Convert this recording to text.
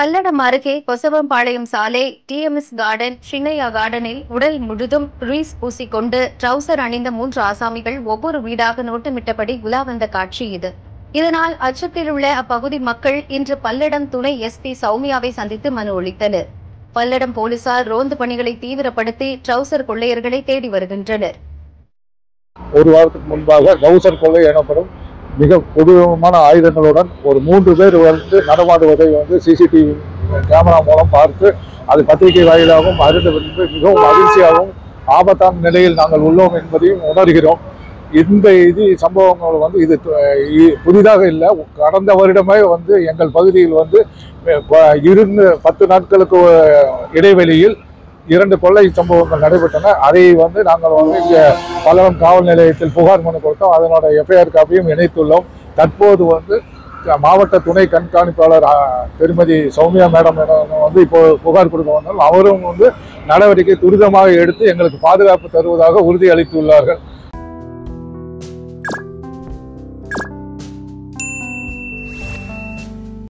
பல்லடம் அருகே கொசவம்பாளையம் சாலை TMS garden Chinnaiya கார்டனில் உடல் முழுதும் கிரீஸ் பூசிக்கொண்டு ட்ரவுசர் அணிந்த 3 ஆசாமிகள் ஒவ்வொரு வீடாக நோட்டமிட்டபடி உலா வந்த காட்சி இது. இதனால் அச்சத்தில் உள்ள அப்பகுதி மக்கள் இன்று பல்லடம் துணை எஸ்பி சௌமியாவை சந்தித்து மனு அளித்தனர். பல்லடம் போலீசார் ரோந்து பணிகளை தீவிரப்படுத்தி ட்ரவுசர் கொள்ளையர்களை தேடி வருகின்றனர். ஒரு வாரத்துக்கு முன்பாக ட்ரவுசர் கொள்ளை எனப்படும் மிக கொடூரமான ஆயுதங்களுடன் ஒரு 3 பேர் நடமாடுவதை சிசிடிவி கேமரா மூலம் பார்த்து அது பத்திரிகை வாயிலாகவும் அறிந்து மிகவும் அதிர்ச்சியாகவும் ஆபத்தான நிலையில் நாங்கள் உள்ளோம் என்பதையும் உணர்கிறோம். இந்த சம்பவங்கள் இது புதிதாக இல்லை. கடந்த வருடமே எங்கள் பகுதியில் இருந்து 10 நாட்களுக்கு இடைவெளியில் 2 கொள்ளை சம்பவங்கள் நடைபெற்றன. அதை நாங்கள் இங்கே பல்லடம் காவல் நிலையத்தில் புகார் மனு கொடுத்தோம். அதனோட எஃப்ஐஆர் காப்பியும் இணைத்துள்ளோம். தற்போது மாவட்ட துணை கண்காணிப்பாளர் திருமதி சௌமியா மேடம் இப்போ புகார் கொடுக்க வந்தாலும் அவரும் நடவடிக்கை துரிதமாக எடுத்து எங்களுக்கு பாதுகாப்பு தருவதாக உறுதி அளித்துள்ளார்கள்.